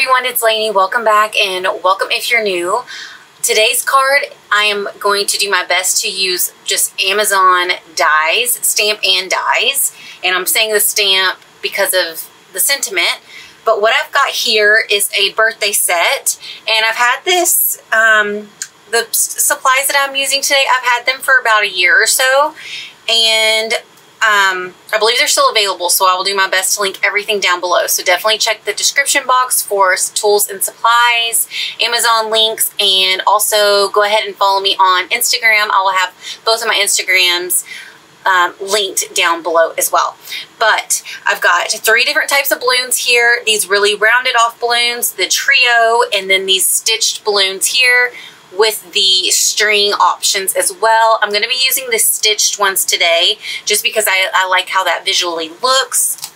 everyone, it's Lainey. Welcome back and welcome if you're new. Today's card, I am going to do my best to use just Amazon dies, stamp and dies. And I'm saying the stamp because of the sentiment. But what I've got here is a birthday set. And I've had this, the supplies that I'm using today, I've had them for about a year or so. And I believe they're still available, so I will do my best to link everything down below. So definitely check the description box for tools and supplies, Amazon links, and also go ahead and follow me on Instagram. I will have both of my Instagrams linked down below as well. But I've got 3 different types of balloons here. These really rounded off balloons, the trio, and then these stitched balloons here with the string options as well. I'm going to be using the stitched ones today just because I like how that visually looks.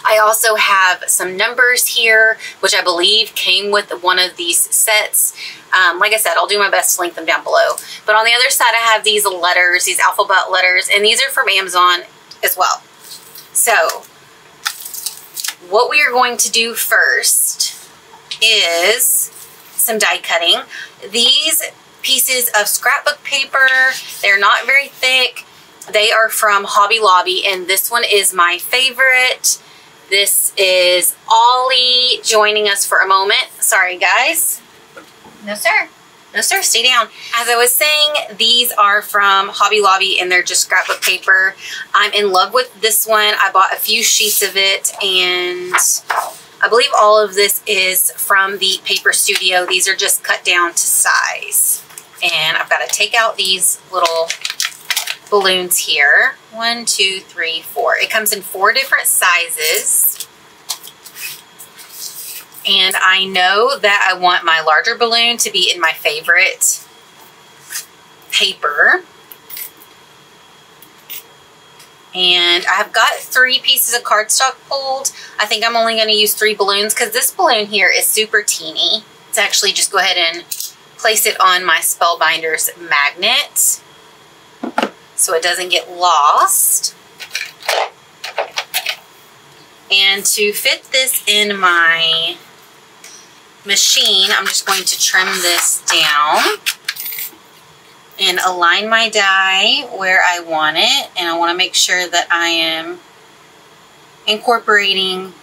I also have some numbers here, which I believe came with one of these sets. Like I said, I'll do my best to link them down below. But on the other side, I have these letters, these alphabet letters, and these are from Amazon as well. So what we are going to do first is some die cutting. These pieces of scrapbook paper, they're not very thick. They are from Hobby Lobby, and this one is my favorite. This is Ollie joining us for a moment. Sorry, guys. No, sir. No, sir. Stay down. As I was saying, these are from Hobby Lobby, and they're just scrapbook paper. I'm in love with this one. I bought a few sheets of it, and I believe all of this is from the Paper Studio. These are just cut down to size. And I've got to take out these little balloons here. 1, 2, 3, 4. It comes in 4 different sizes. And I know that I want my larger balloon to be in my favorite paper. And I've got 3 pieces of cardstock pulled. I think I'm only going to use 3 balloons because this balloon here is super teeny. Let's actually just go ahead and place it on my Spellbinders magnet so it doesn't get lost. And to fit this in my machine, I'm just going to trim this down and align my die where I want it. And I want to make sure that I am incorporating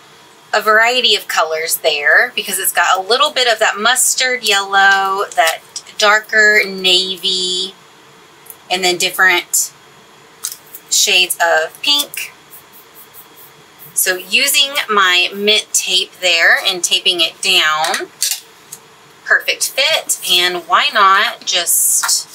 a variety of colors there because it's got a little bit of that mustard yellow, that darker navy, and then different shades of pink. So using my mint tape there and taping it down, perfect fit. And why not just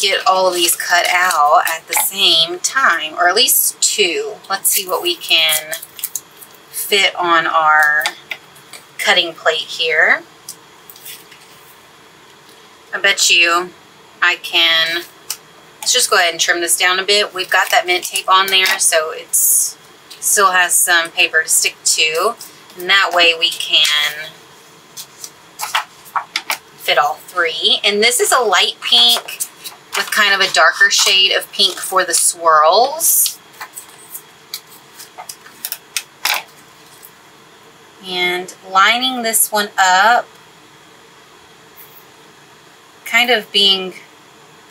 get all of these cut out at the same time, or at least 2. Let's see what we can fit on our cutting plate here. I bet you I can, let's just go ahead and trim this down a bit. We've got that mint tape on there, so it's still has some paper to stick to, and that way we can fit all 3. And this is a light pink with kind of a darker shade of pink for the swirls. And lining this one up, kind of being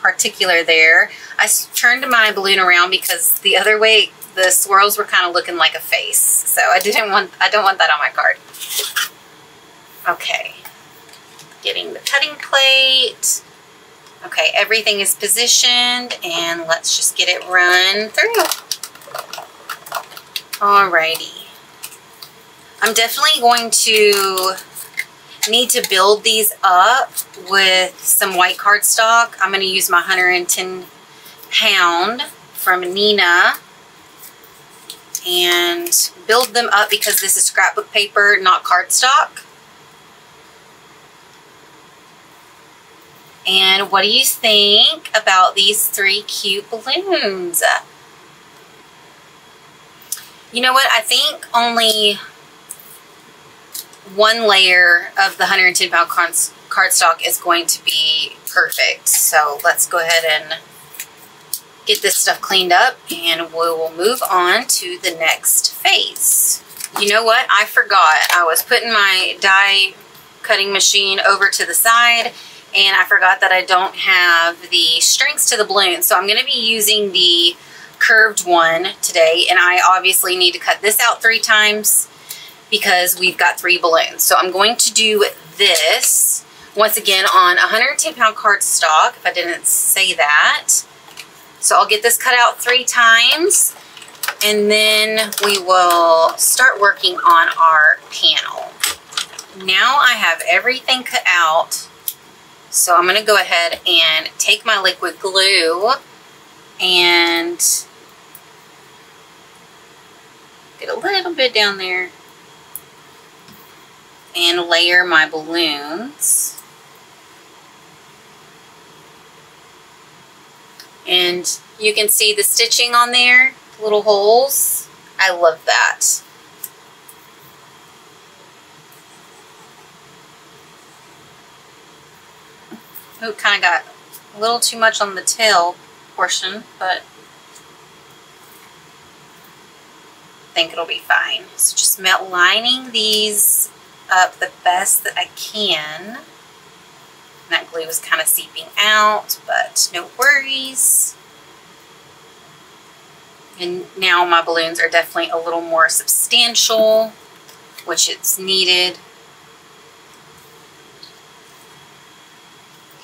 particular there. I turned my balloon around because the other way the swirls were kind of looking like a face. So I don't want that on my card. Okay. Getting the cutting plate. Okay, everything is positioned, and let's just get it run through. Alrighty. I'm definitely going to need to build these up with some white cardstock. I'm going to use my 110 pound from Nina and build them up because this is scrapbook paper, not cardstock. And what do you think about these 3 cute balloons? You know what? I think only 1 layer of the 110 pound cardstock is going to be perfect. So let's go ahead and get this stuff cleaned up and we will move on to the next phase. you know what? I forgot. I was putting my die cutting machine over to the side, and I forgot that I don't have the strings to the balloon. So I'm going to be using the curved one today, and I obviously need to cut this out 3 times because we've got 3 balloons. So I'm going to do this once again on 110 pound cardstock, if I didn't say that. So I'll get this cut out 3 times, and then we will start working on our panel. Now I have everything cut out, so I'm going to go ahead and take my liquid glue and get a little bit down there and layer my balloons. And you can see the stitching on there, little holes. I love that. Oh, kind of got a little too much on the tail portion, but I think it'll be fine. So just lining these up the best that I can. That glue is kind of seeping out, but no worries. And now my balloons are definitely a little more substantial, which it's needed.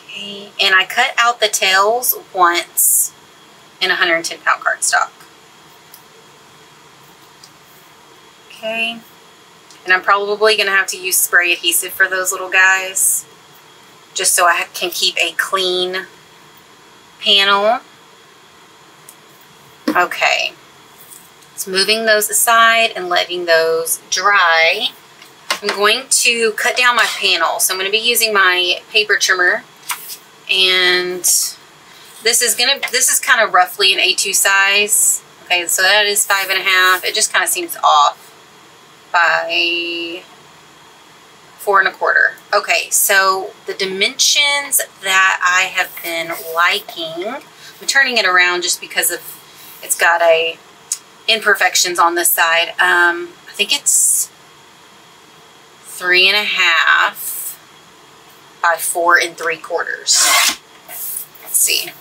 Okay, and I cut out the tails once in 110 pound cardstock. Okay, and I'm probably going to have to use spray adhesive for those little guys, just so I can keep a clean panel. Okay, so moving those aside and letting those dry, I'm going to cut down my panel. So I'm going to be using my paper trimmer, and this is kind of roughly an A2 size. Okay, so that is 5.5. It just kind of seems off by 4 1/4. Okay, so the dimensions that I have been liking, I'm turning it around just because of it's got imperfections on this side. I think it's 3.5 by 4 3/4. Let's see.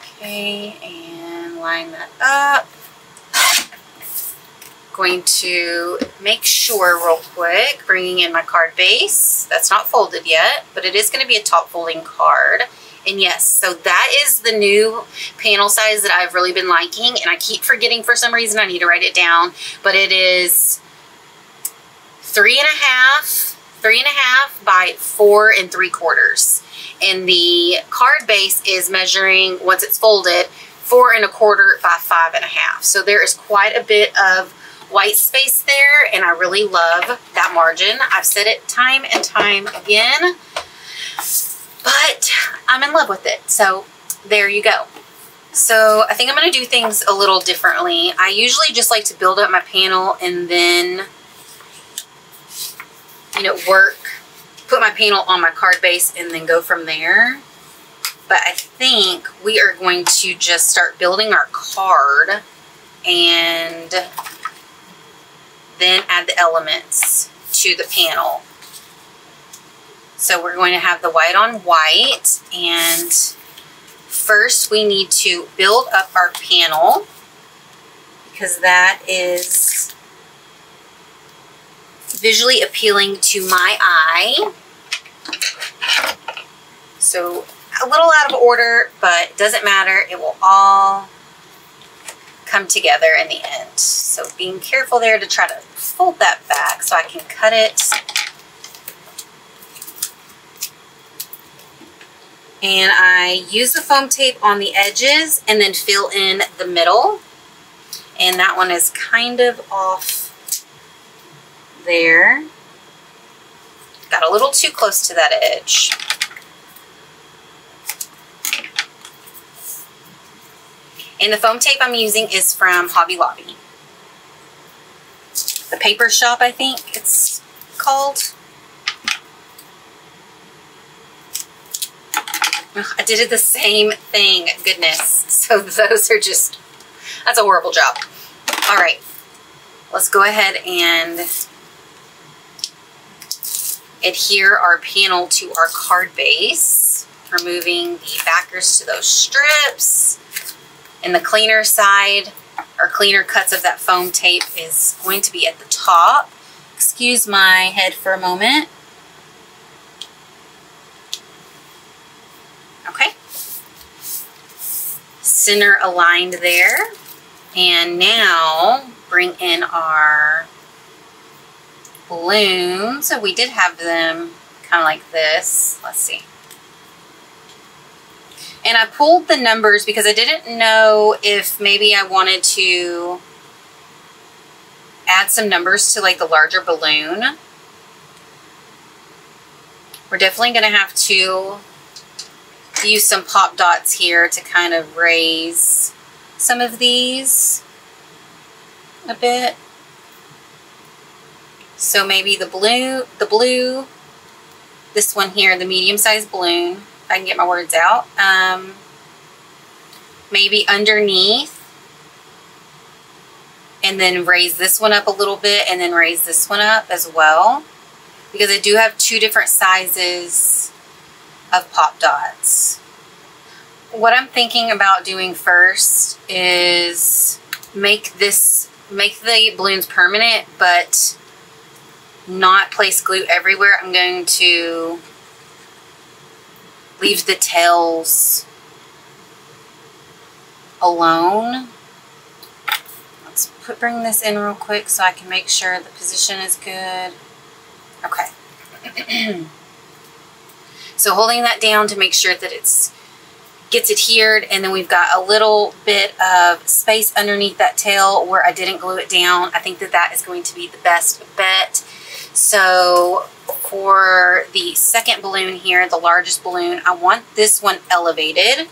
Okay, and line that up. Going to make sure real quick, bringing in my card base. That's not folded yet, but it is going to be a top folding card. And yes, so that is the new panel size that I've really been liking, and I keep forgetting for some reason. I need to write it down, but it is 3.5 by 4 3/4. And the card base is measuring, once it's folded, 4 1/4 by 5.5. So there is quite a bit of white space there, and I really love that margin. I've said it time and time again, but I'm in love with it. So there you go. So I think I'm going to do things a little differently. I usually just like to build up my panel and then, you know, put my panel on my card base and then go from there. But I think we are going to just start building our card and then add the elements to the panel. So we're going to have the white on white, and first we need to build up our panel because that is visually appealing to my eye. So a little out of order, but it doesn't matter. It will all come together in the end. So being careful there to try to fold that back so I can cut it. And I use the foam tape on the edges and then fill in the middle. And that one is kind of off there. Got a little too close to that edge. And the foam tape I'm using is from Hobby Lobby. The Paper Shop, I think it's called. I did it the same thing, goodness. So those are just, that's a horrible job. All right, let's go ahead and adhere our panel to our card base, removing the backers to those strips. And the cleaner side, or cleaner cuts of that foam tape, is going to be at the top. Excuse my head for a moment. Okay. Center aligned there. And now bring in our balloons. So we did have them kind of like this. Let's see. And I pulled the numbers because I didn't know if maybe I wanted to add some numbers to like the larger balloon. We're definitely going to have to use some pop dots here to kind of raise some of these a bit. So maybe the blue, this one here, the medium-sized balloon, if I can get my words out. Maybe underneath, and then raise this one up a little bit, and then raise this one up as well, because I do have two different sizes of pop dots. What I'm thinking about doing first is make the balloons permanent, but not place glue everywhere. I'm going to leave the tails alone. Let's bring this in real quick so I can make sure the position is good. Okay. So holding that down to make sure that it's gets adhered, and then we've got a little bit of space underneath that tail where I didn't glue it down. I think that that is going to be the best bet. So for the second balloon here, the largest balloon, I want this one elevated.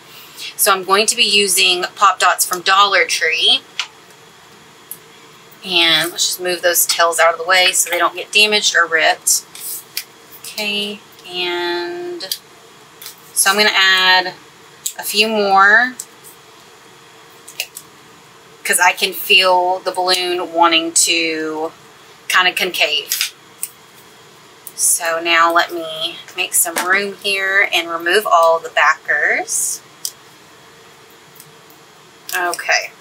So I'm going to be using pop dots from Dollar Tree. And let's just move those tails out of the way so they don't get damaged or ripped. Okay, and so I'm going to add a few more because I can feel the balloon wanting to kind of concave. So now let me make some room here and remove all the backers. Okay.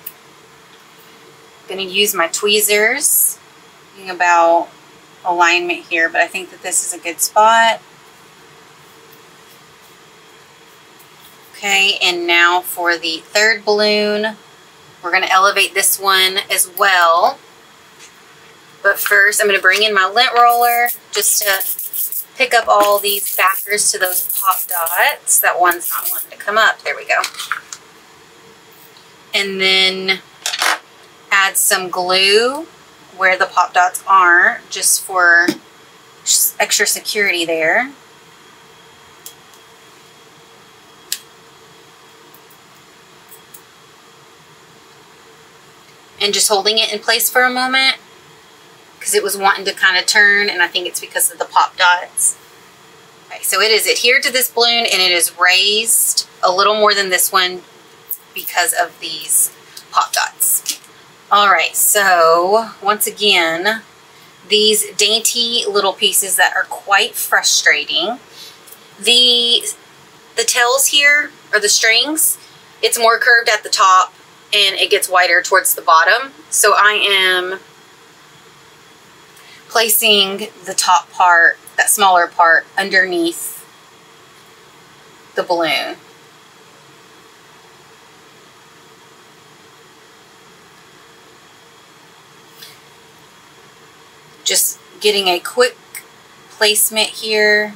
I'm going to use my tweezers, thinking about alignment here, but I think that this is a good spot. Okay, and now for the third balloon, we're going to elevate this one as well. But first, I'm going to bring in my lint roller just to pick up all these backers to those pop dots. That one's not wanting to come up. There we go. And then add some glue where the pop dots aren't, just for extra security there. And just holding it in place for a moment because it was wanting to kind of turn, and I think it's because of the pop dots. Okay, so it is adhered to this balloon and it is raised a little more than this one because of these pop dots. All right, so once again, these dainty little pieces that are quite frustrating. The tails here, or the strings, it's more curved at the top and it gets wider towards the bottom. So I am placing the top part, that smaller part, underneath the balloon. Just getting a quick placement here.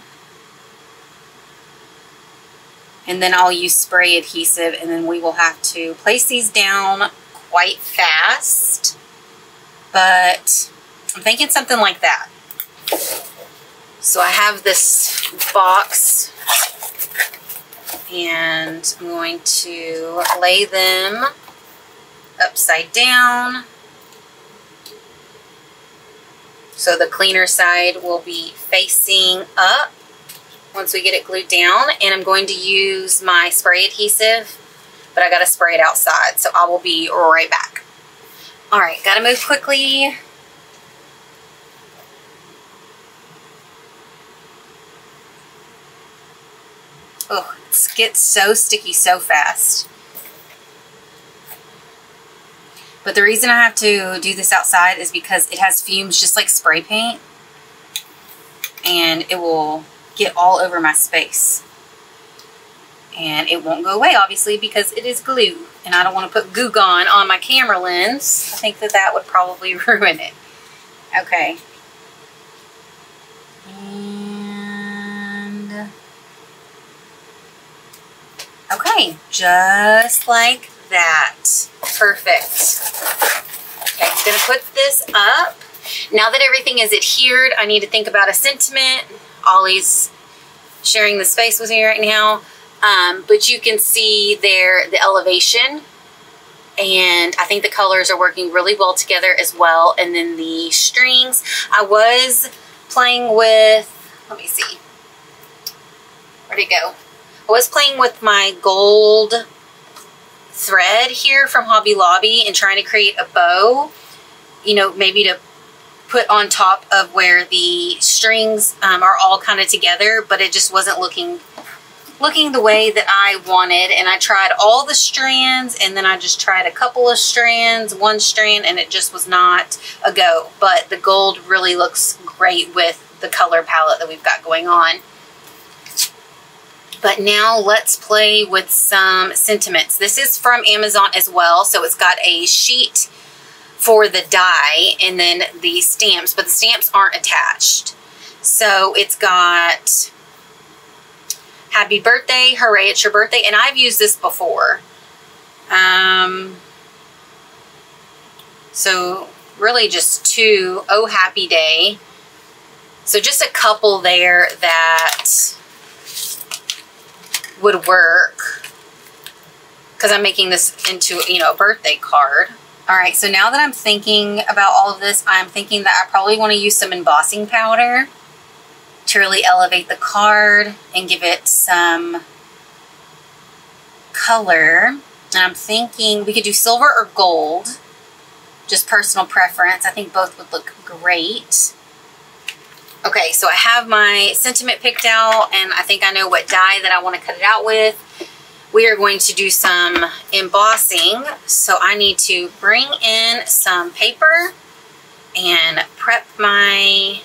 And then I'll use spray adhesive, and then we will have to place these down quite fast. But I'm thinking something like that. So I have this box, and I'm going to lay them upside down. So the cleaner side will be facing up once we get it glued down. And I'm going to use my spray adhesive, but I gotta spray it outside, so I will be right back. All right, gotta move quickly Oh, it gets so sticky so fast. But the reason I have to do this outside is because it has fumes just like spray paint. And it will get all over my space. And it won't go away, obviously, because it is glue. And I don't want to put Goo Gone on my camera lens. I think that that would probably ruin it. Okay. And... okay, just like that. Perfect. Okay, I'm going to put this up. Now that everything is adhered, I need to think about a sentiment. Ollie's sharing the space with me right now. But you can see there the elevation. And I think the colors are working really well together as well. And then the strings. I was playing with, let me see. Where'd it go? I was playing with my gold thread here from Hobby Lobby and trying to create a bow. You know, maybe to put on top of where the strings are all kind of together, but it just wasn't looking the way that I wanted. And I tried all the strands, and then I just tried a couple of strands, one strand, and it just was not a go. But the gold really looks great with the color palette that we've got going on. But now let's play with some sentiments. This is from Amazon as well, so it's got a sheet for the die and then the stamps, but the stamps aren't attached. So it's got happy birthday, hooray it's your birthday, and I've used this before. So really just two, oh happy day. So just a couple there that would work because I'm making this into, you know, a birthday card. All right, so now that I'm thinking about all of this, I'm thinking that I probably want to use some embossing powder to really elevate the card and give it some color. And I'm thinking we could do silver or gold, just personal preference. I think both would look great. Okay, so I have my sentiment picked out, and I think I know what die that I want to cut it out with. We are going to do some embossing, so I need to bring in some paper and prep my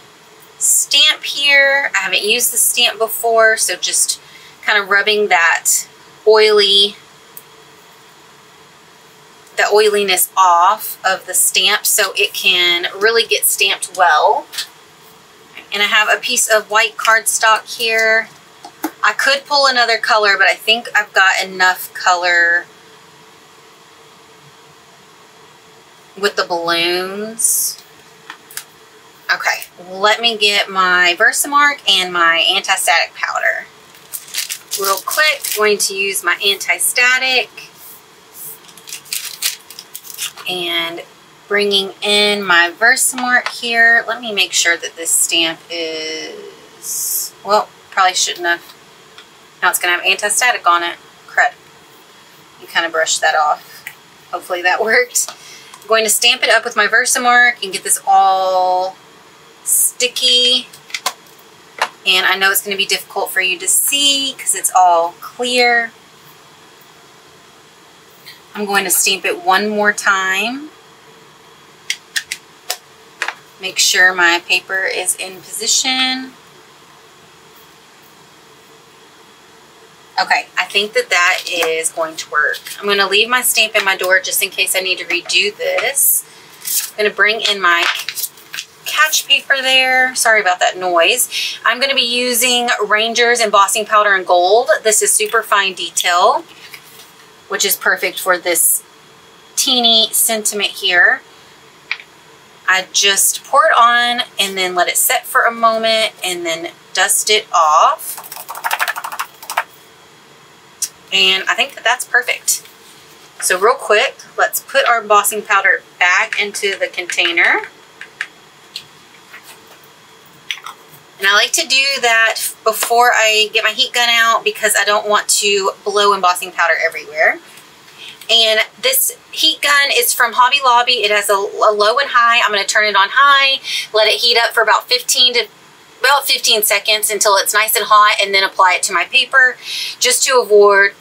stamp here. I haven't used the stamp before, so just kind of rubbing that oiliness off of the stamp so it can really get stamped well. And I have a piece of white cardstock here. I could pull another color, but I think I've got enough color with the balloons. Okay, let me get my Versamark and my anti-static powder. Real quick, going to use my anti-static and bringing in my Versamark here. Let me make sure that this stamp is, well, probably shouldn't have. Now it's going to have anti-static on it. Crud. You kind of brushed that off. Hopefully that worked. I'm going to stamp it up with my Versamark and get this all sticky. And I know it's going to be difficult for you to see because it's all clear. I'm going to stamp it one more time. Make sure my paper is in position. Okay, I think that that is going to work. I'm going to leave my stamp in my door just in case I need to redo this. I'm going to bring in my catch paper there. Sorry about that noise. I'm going to be using Ranger's embossing powder in gold. This is super fine detail, which is perfect for this teeny sentiment here. I just pour it on and then let it set for a moment and then dust it off. And I think that that's perfect. So real quick, let's put our embossing powder back into the container. And I like to do that before I get my heat gun out because I don't want to blow embossing powder everywhere. And this heat gun is from Hobby Lobby. It has a low and high. I'm going to turn it on high, let it heat up for about 15 to about 15 seconds until it's nice and hot, and then apply it to my paper just to avoid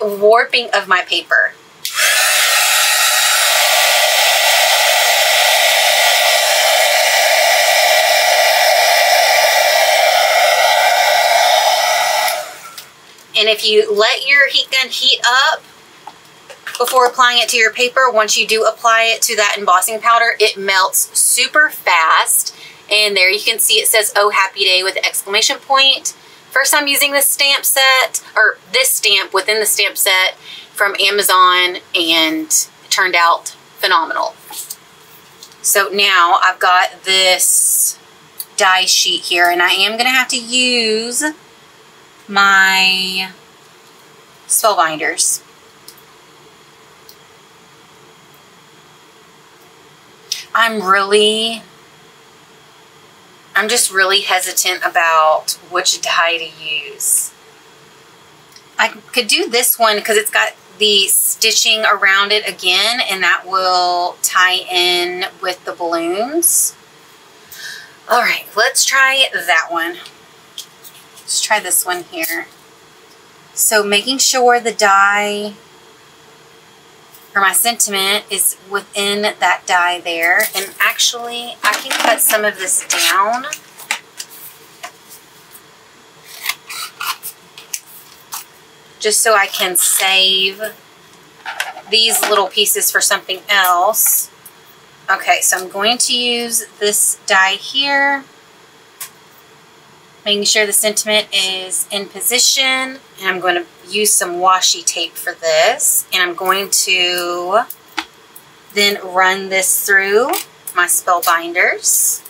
warping of my paper. And if you let your heat gun heat up before applying it to your paper, once you do apply it to that embossing powder, it melts super fast. And there you can see it says, "Oh, happy day," with an exclamation point. First time using this stamp set, or this stamp within the stamp set from Amazon, and it turned out phenomenal. So now I've got this die sheet here, and I am going to have to use my Spellbinders. I'm just really hesitant about which die to use. I could do this one because it's got the stitching around it again, and that will tie in with the balloons. All right, let's try that one. Let's try this one here. So making sure the die, or my sentiment, is within that die there. And actually, I can cut some of this down. Just so I can save these little pieces for something else. Okay, so I'm going to use this die here. Making sure the sentiment is in position, and I'm going to use some washi tape for this, and I'm going to then run this through my Spellbinders,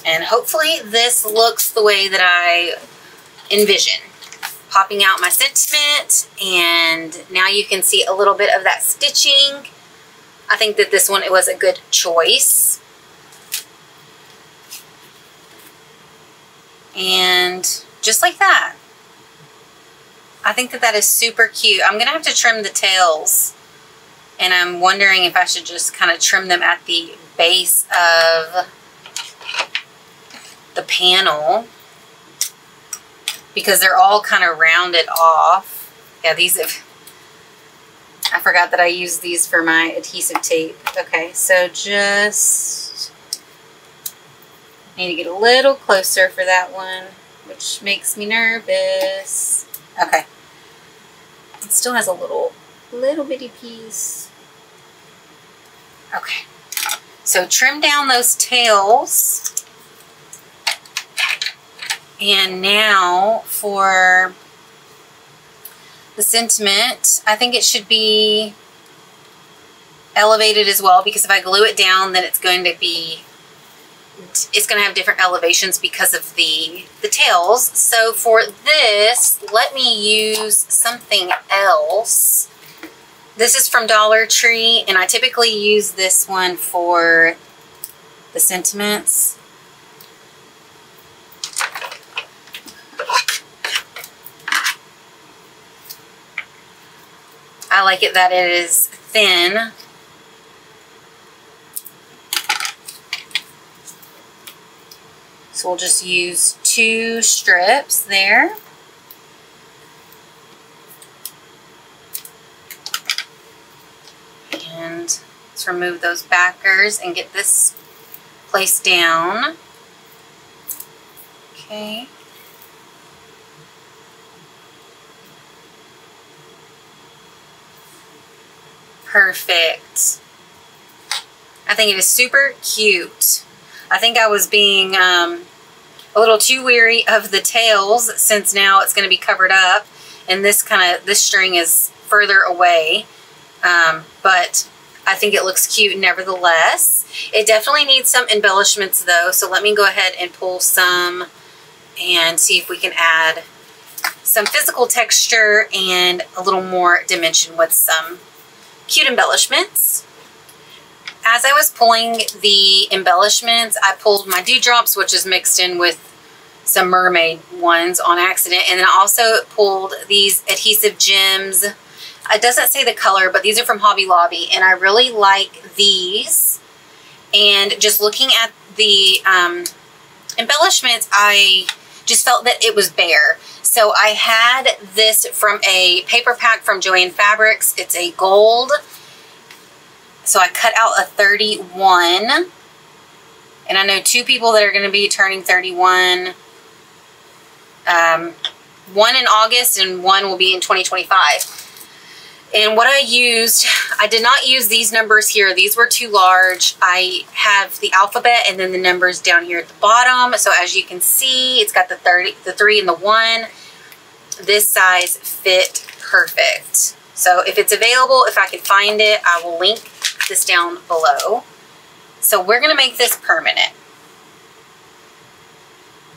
and hopefully this looks the way that I envision. Popping out my sentiment, and now you can see a little bit of that stitching. I think that this one, it was a good choice. And just like that. I think that that is super cute. I'm going to have to trim the tails. And I'm wondering if I should just kind of trim them at the base of the panel, because they're all kind of rounded off. Yeah, these have... I forgot that I used these for my adhesive tape. Okay, so just... need to get a little closer for that one, which makes me nervous. Okay. It still has a little bitty piece. Okay. So trim down those tails. And now for the sentiment, I think it should be elevated as well, because if I glue it down, then it's going to have different elevations because of the tails. So for this, let me use something else. This is from Dollar Tree, and I typically use this one for the sentiments. I like it that it is thin. So we'll just use 2 strips there. And let's remove those backers and get this placed down. Okay. Perfect. I think it is super cute. I think I was being a little too weary of the tails, since now it's going to be covered up, and this string is further away. But I think it looks cute nevertheless. It definitely needs some embellishments though, so let me go ahead and pull some and see if we can add some physical texture and a little more dimension with some cute embellishments. As I was pulling the embellishments, I pulled my dewdrops, which is mixed in with some mermaid ones on accident, and then I also pulled these adhesive gems. It doesn't say the color, but these are from Hobby Lobby, and I really like these. And just looking at the embellishments, I just felt that it was bare. So I had this from a paper pack from Joann Fabrics. It's a gold. So I cut out a 31. And I know 2 people that are going to be turning 31. One in August and one will be in 2025. And what I used, I did not use these numbers here. These were too large. I have the alphabet and then the numbers down here at the bottom. So as you can see, it's got the 3 and the 1. This size fit perfect. So if it's available, if I can find it, I will link this down below. So we're going to make this permanent.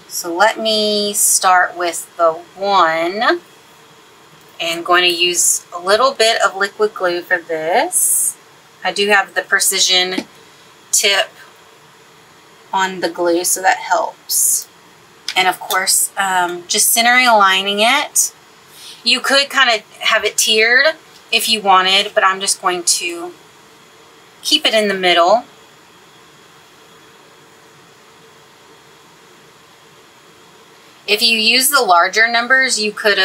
So let me start with the 1. And going to use a little bit of liquid glue for this. I do have the precision tip on the glue, so that helps. And of course, just centering, aligning it. You could kind of have it tiered if you wanted, but I'm just going to keep it in the middle. If you use the larger numbers, you could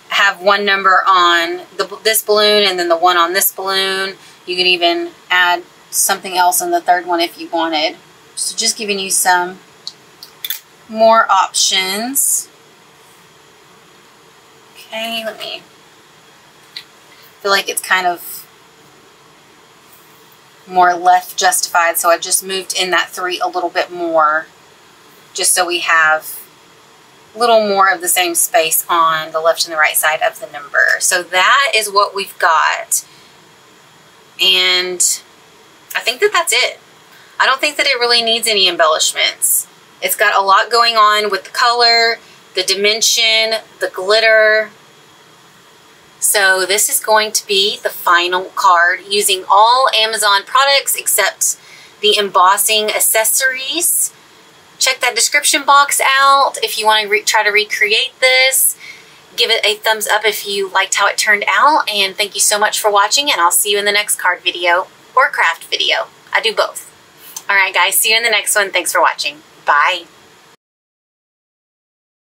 have one number on this balloon and then the one on this balloon. You could even add something else in the third one if you wanted. So just giving you some more options. Okay, let me feel like it's kind of more left justified, so I just moved in that 3 a little bit more, just so we have a little more of the same space on the left and the right side of the number. So that is what we've got. And I think that that's it. I don't think that it really needs any embellishments. It's got a lot going on with the color, the dimension, the glitter. So this is going to be the final card using all Amazon products except the embossing accessories. Check that description box out if you want to try to recreate this. Give it a thumbs up if you liked how it turned out. And thank you so much for watching, and I'll see you in the next card video or craft video. I do both. All right, guys, see you in the next one. Thanks for watching. Bye.